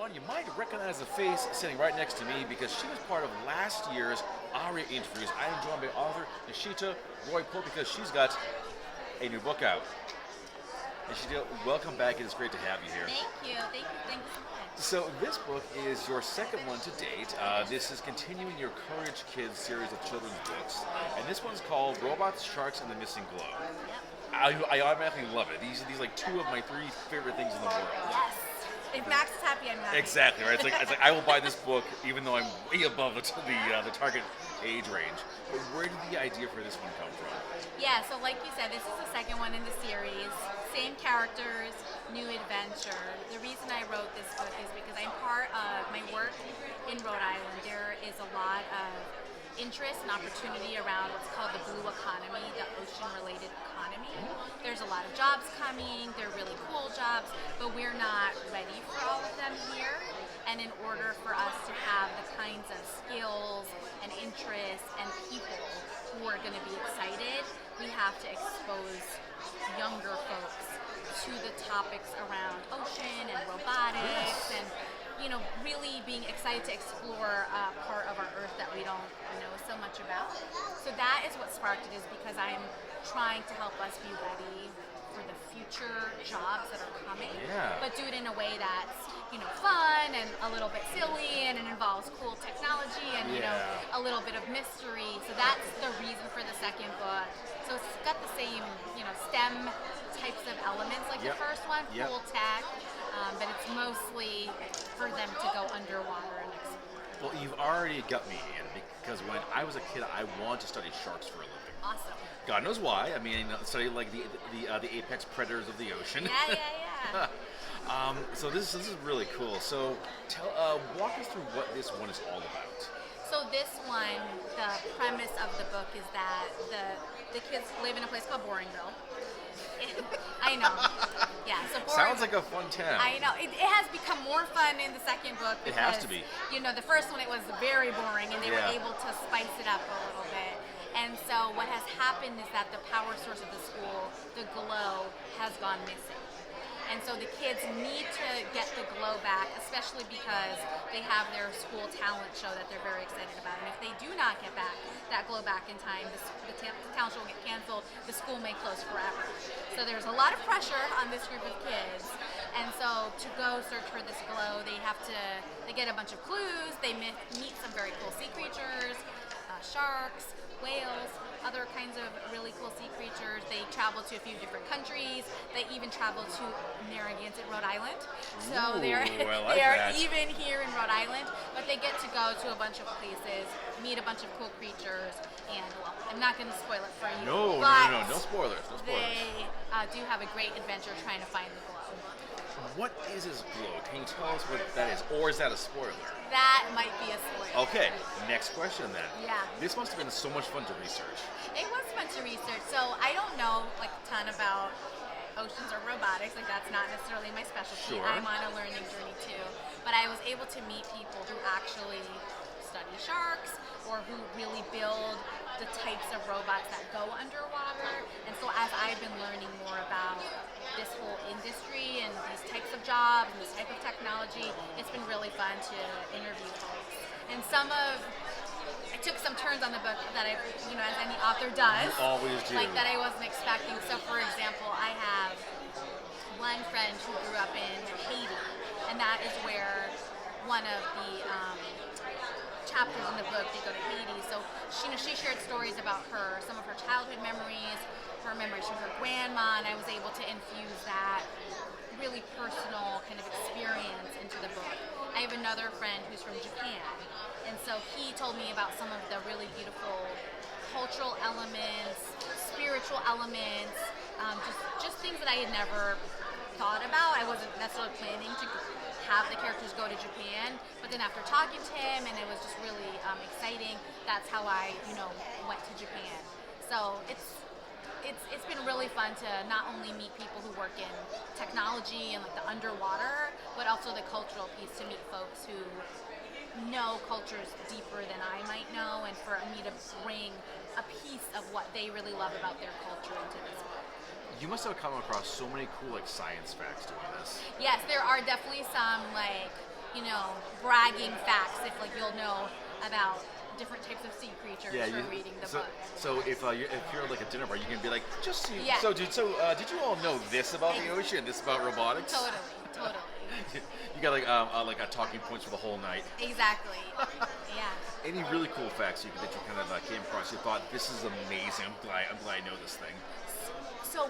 one, you might recognize the face sitting right next to me because she was part of last year's RIAE interviews. I am joined by author Nishita Roy-Pope because she's got a new book out. Nishita, welcome back. It is great to have you here. Thank you so much. So this book is your second one to date. This is continuing your Courage Kids series of children's books. And this one's called Robots, Sharks, and the Missing Glow. Yep. I automatically love it. These are like two of my three favorite things in the world. Yes. If Max is happy, I'm happy. Exactly, right? It's like I will buy this book even though I'm way above the target age range. But where did the idea for this one come from? Yeah, so like you said, this is the second one in the series. Same characters, new adventure. The reason I wrote this book is because I'm part of my work in Rhode Island. There is a lot of interest and opportunity around what's called the blue economy, the ocean-related economy. There's a lot of jobs coming, they're really cool jobs, but we're not ready for all of them here. And in order for us to have the kinds of skills and interests and people who are going to be excited, we have to expose younger folks to the topics around ocean and robotics and really being excited to explore a part of our Earth that we don't know so much about. So that is what sparked it, is because I'm trying to help us be ready for the future jobs that are coming, but do it in a way that's fun and a little bit silly, and it involves cool technology and a little bit of mystery. So that's the reason for the second book. So it's got the same STEM types of elements like the first one, cool tech, but it's mostly for them to go underwater and explore. Well, you've already got me in because when I was a kid, I wanted to study sharks for a living. Awesome. God knows why. I mean, study like the apex predators of the ocean. Yeah. So this is really cool. So walk us through what this one is all about. So this one, the premise of the book is that the kids live in a place called Boringville. I know. Yeah. So sounds like a fun town. I know. It has become more fun in the second book because, it has to be. The first one, it was very boring, and they were able to spice it up a little bit. And so what has happened is that the power source of the school, the glow, has gone missing. And so the kids need to get the glow back, especially because they have their school talent show that they're very excited about. And if they do not get that glow back in time, the talent show will get canceled, the school may close forever. So there's a lot of pressure on this group of kids. And so to go search for this glow, they get a bunch of clues, they meet some very cool sea creatures, sharks, whales, other kinds of really cool sea creatures. They travel to a few different countries. They even travel to Narragansett, Rhode Island. So they're even here in Rhode Island, but they get to go to a bunch of places, meet a bunch of cool creatures, and I'm not going to spoil it for you. No, spoilers. They do have a great adventure trying to find the glow. What is this glow? Can you tell us what that is? Or is that a spoiler? That might be a spoiler. Okay, next question then. Yeah. This must have been so much fun to research. It was fun to research. So I don't know a ton about oceans or robotics. That's not necessarily my specialty. Sure. I'm on a learning journey too. But I was able to meet people who actually study sharks or who really build the types of robots that go underwater. And so as I've been learning more about this whole industry and these types of jobs and this type of technology, it's been really fun to interview folks. And I took some turns on the book that I, as any author does. You always do. Like that I wasn't expecting. So for example, I have one friend who grew up in Haiti, and that is where one of the chapters in the book, they go to Haiti. So she shared stories about some of her childhood memories, her memories from her grandma, and I was able to infuse that really personal kind of experience into the book. I have another friend who's from Japan, and so he told me about some of the really beautiful cultural elements, spiritual elements, just things that I had never thought about. I wasn't necessarily planning to have the characters go to Japan, but then after talking to him, and it was just really exciting, that's how I went to Japan. So it's been really fun to not only meet people who work in technology and like the underwater, but also the cultural piece, to meet folks who know cultures deeper than I might know, and for me to bring a piece of what they really love about their culture into this book. You must have come across so many cool science facts doing this. Yes, there are definitely some bragging facts, if like you'll know about different types of sea creatures from reading the book. So if you're like a dinner bar, you can be like, just so Yeah. did you all know this about the ocean, this about robotics? Totally. You got like a talking points for the whole night. Exactly. Yeah. Any really cool facts that you kind of came across? You thought this is amazing. I'm glad I know this thing. So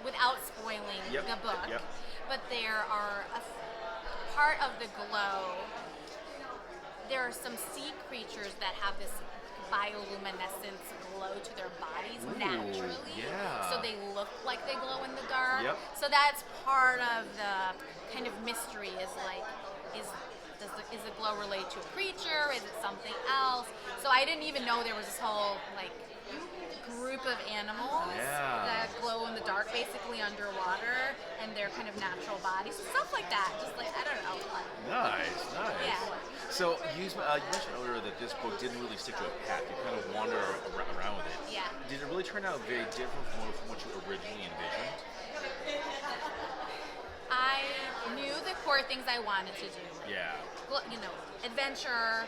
without spoiling Yep, the book, yep. but there are a part of the glow. There are some sea creatures that have this bioluminescence glow to their bodies naturally. Yeah. So they look like they glow in the dark. Yep. So that's part of the kind of mystery is the glow related to a creature? Is it something else? So I didn't even know there was this whole group of animals that glow in the dark, basically underwater, and their kind of natural bodies, stuff like that. Just like I don't know. Nice. Yeah. So you mentioned earlier that this book didn't really stick to a path. You kind of wander around with it. Yeah. Did it really turn out very different from what you originally envisioned? I knew the core things I wanted to do. Yeah. Adventure,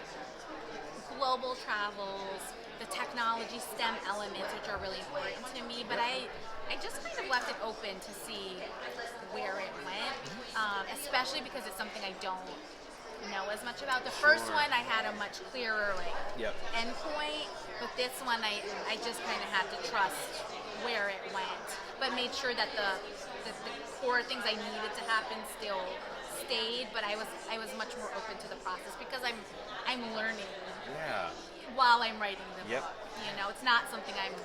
global travels, the technology STEM elements, which are really important to me, but I just kind of left it open to see where it went, especially because it's something I don't know as much about. The first one I had a much clearer endpoint, but this one I just kind of had to trust where it went, but made sure that the core things I needed to happen still stayed, but I was much more open to the process because I'm learning while I'm writing the book. It's not something I'm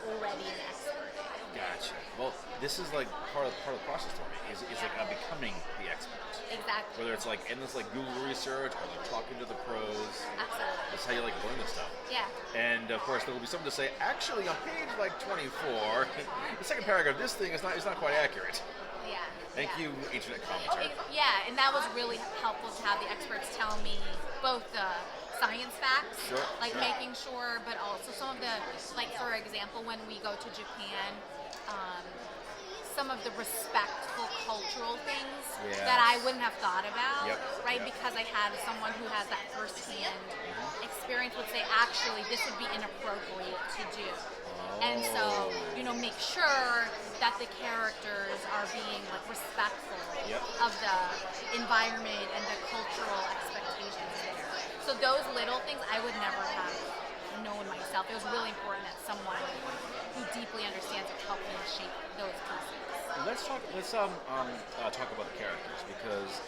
already an expert in. Gotcha. Well, this is like part of the process for me. Is like becoming the expert. Exactly. Whether it's like endless Google research or like talking to the pros. Absolutely. That's how you learn this stuff. Yeah. And of course there will be something to say. Actually, on page 24, the second paragraph, this thing is not quite accurate. Yeah. Thank you, internet commenter. Yeah, and that was really helpful to have the experts tell me both the science facts, making sure, but also some of the, for example, when we go to Japan, some of the respectful cultural things that I wouldn't have thought about, right? Because I had someone who has that firsthand experience would say, actually, this would be inappropriate to do. And so, make sure that the characters are being respectful of the environment and the cultural expectations there. So those little things I would never have known myself. It was really important that someone who deeply understands it helped me shape those pieces. Let's talk about the characters, because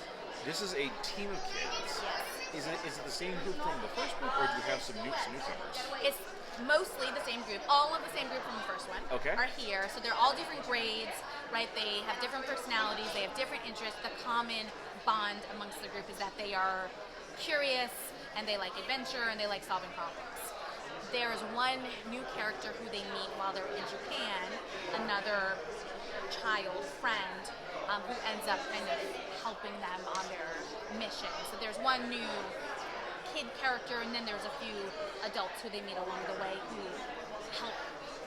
this is a team of kids. Yes. Is it the same group from the first book, or do you have some newcomers? It's mostly the same group. All of the same group from the first one are here. So they're all different grades, right? They have different personalities. They have different interests. The common bond amongst the group is that they are curious and they like adventure and they like solving problems. There is one new character who they meet while they're in Japan, another child friend who ends up kind of helping them on their mission. So there's one new kid character, and then there's a few adults who they meet along the way who help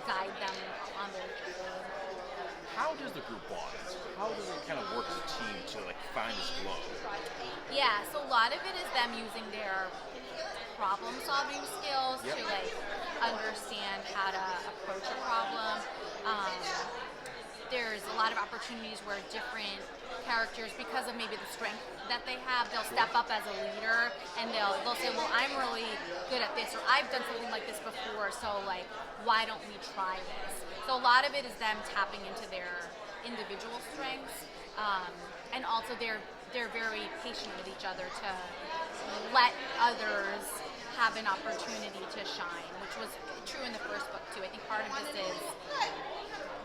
guide them on their journey. How does the group bond? How does it kind of work as a team to find this glow? Yeah, so a lot of it is them using their problem-solving skills to understand how to approach a problem. There's a lot of opportunities where different characters, because of maybe the strength that they have, they'll step up as a leader and they'll say, well, I'm really good at this, or I've done something like this before, so why don't we try this? So a lot of it is them tapping into their individual strengths, and also they're very patient with each other to let others have an opportunity to shine, which was true in the first book too. I think part of this is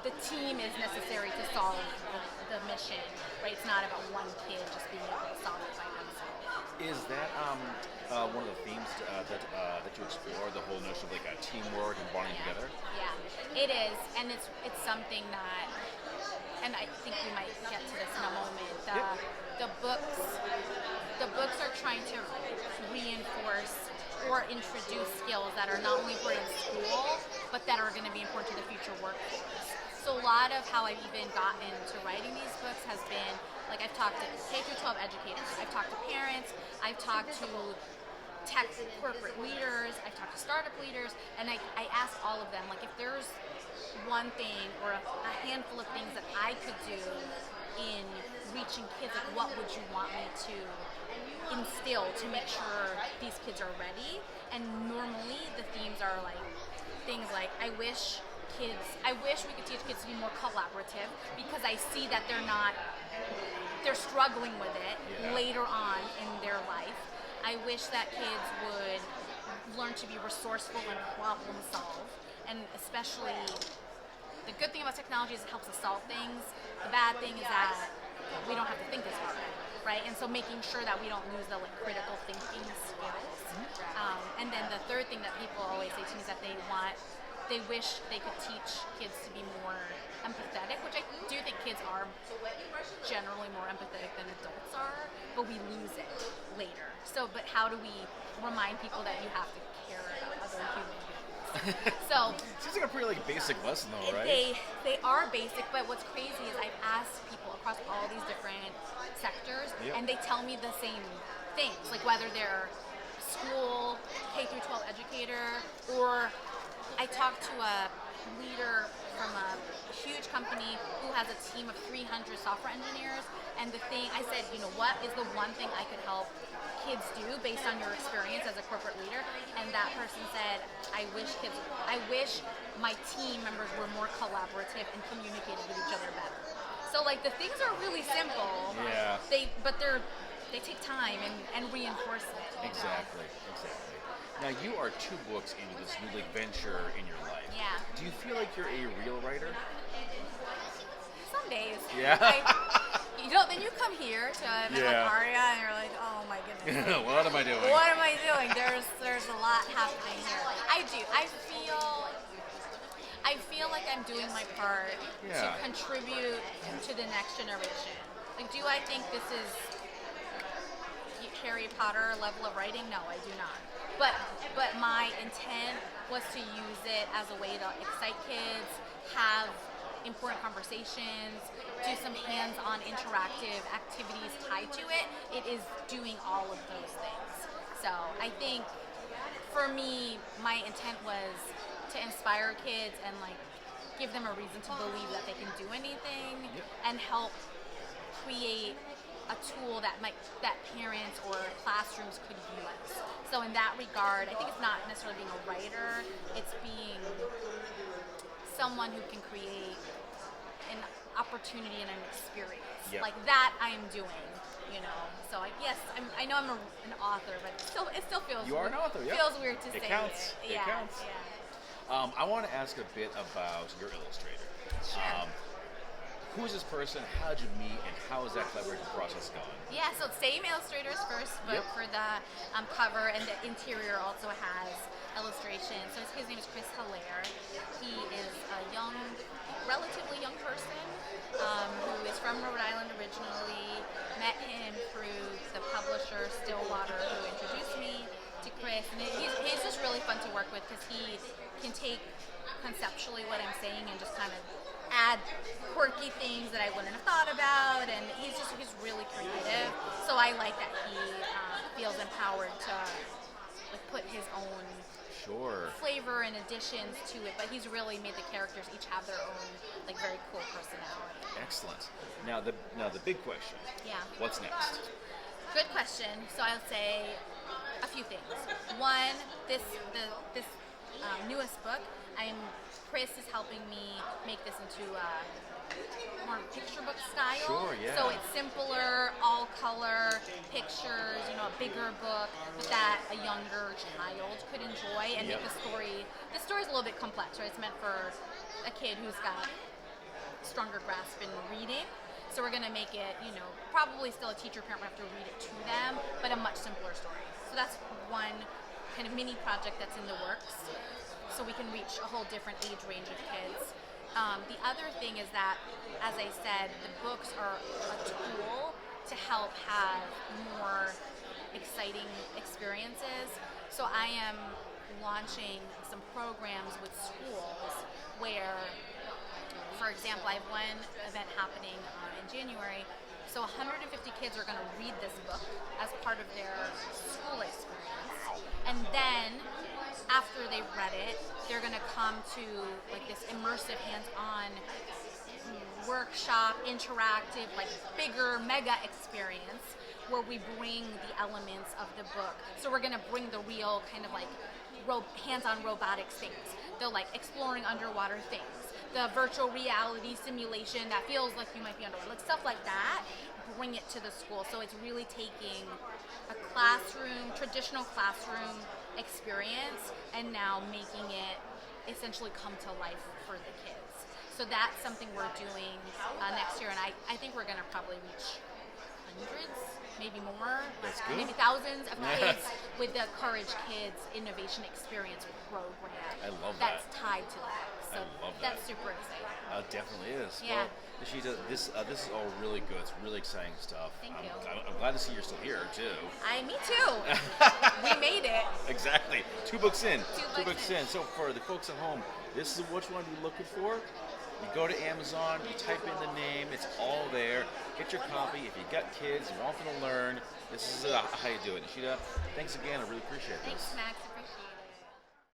the team is necessary to solve the mission, right? It's not about one kid just being able to solve it by themselves. Is that one of the themes that you explore, the whole notion of teamwork and bonding together? Yeah, it is, and it's something that, and I think we might get to this in a moment. The books are trying to reinforce or introduce skills that are not only important in school, but that are going to be important to the future workforce. So a lot of how I've even gotten to writing these books has been, like, I've talked to K through 12 educators, I've talked to parents, I've talked to tech corporate leaders, I've talked to startup leaders, and I asked all of them, like, if there's one thing or a handful of things that I could do in reaching kids, like, what would you want me to instill to make sure these kids are ready? And normally the themes are like things like, I wish we could teach kids to be more collaborative, because I see that they're struggling with it later on in their life. I wish that kids would learn to be resourceful and problem solve, and especially the good thing about technology is it helps us solve things. The bad thing is that we don't have to think as hard, right? And so making sure that we don't lose the critical thinking skills. And then the third thing that people always say to me is that they wish they could teach kids to be more empathetic, which I do think kids are generally more empathetic than adults are, but we lose it later. So, but how do we remind people that you have to care about other human beings? So seems like a pretty basic lesson, though, right? They are basic, but what's crazy is I've asked people across all these different sectors, and they tell me the same things, like whether they're school, K through 12 educator, or I talked to a leader from a huge company who has a team of 300 software engineers, and I said, what is the one thing I could help kids do based on your experience as a corporate leader? And that person said, I wish my team members were more collaborative and communicated with each other better. So the things are really simple. Yeah. They take time and reinforcement. Exactly. Now, you are 2 books into this new venture in your life. Yeah. Do you feel like you're a real writer? Some days. Yeah. Then you come here to Aria, and you're like, oh my goodness. What am I doing? What am I doing? There's a lot happening here. I do. I feel like I'm doing my part to contribute to the next generation. Do I think this is Harry Potter level of writing? No, I do not. But my intent was to use it as a way to excite kids, have important conversations, do some hands-on interactive activities tied to it. It is doing all of those things. So I think for me, my intent was to inspire kids and give them a reason to believe that they can do anything, and help create a tool that parents or classrooms could use. So in that regard, I think it's not necessarily being a writer, it's being someone who can create an opportunity and an experience. That I'm doing, So I know I'm an author, but it still feels You are an author, yeah. Feels weird to say counts. it. It counts. Yeah. I want to ask a bit about your illustrator. Sure. Who is this person? How did you meet? And how is that collaboration process going? Yeah, so same illustrator's first book for the cover, and the interior also has illustration. So his name is Chris Hilaire. He is a relatively young person who is from Rhode Island originally. Met him through the publisher Stillwater, who introduced me to Chris. And he's just really fun to work with, because he can take conceptually what I'm saying and just kind of add quirky things that I wouldn't have thought about, and he's really creative. So I like that he feels empowered to put his own flavor and additions to it, but he's really made the characters each have their own very cool personality. Excellent. Now the big question. Yeah. What's next? Good question. So I'll say a few things. One, this newest book, Chris is helping me make this into more picture book style. Sure, yeah. So it's simpler, all color pictures, a bigger book that a younger child could enjoy and make the story. The story's a little bit complex, right? It's meant for a kid who's got stronger grasp in reading. So we're going to make it, probably still a teacher parent would have to read it to them, but a much simpler story. So that's one kind of mini project that's in the works, so we can reach a whole different age range of kids. The other thing is that, as I said, the books are a tool to help have more exciting experiences. So I am launching some programs with schools where For example, I have one event happening in January. So 150 kids are going to read this book as part of their school experience. And then after they've read it, they're going to come to like this immersive hands-on workshop, interactive, like bigger mega experience where we bring the elements of the book. So we're going to bring the real kind of like hands-on robotics things. They're like exploring underwater things. The virtual reality simulation that feels like you might be underwater, like stuff like that, bring it to the school. So it's really taking a classroom, traditional classroom experience and now making it essentially come to life for the kids. So that's something we're doing next year, and I think we're going to probably reach hundreds, maybe more, maybe thousands of kids with the Courage Kids Innovation Experience program. I love that. That's tied to that. So I love that's that. super exciting. It definitely is. Yeah. Well, Nishita, this is all really good. It's really exciting stuff. Thank you. I'm glad to see you're still here too. Me too. We made it. Exactly. 2 books in. Two books in. So for the folks at home, this is what you want to be looking for. You go to Amazon, you type in the name, it's all there. Get your copy. If you got kids, you want them to learn, this is how you do it. Nishita, thanks again. I really appreciate this. Thanks, Max.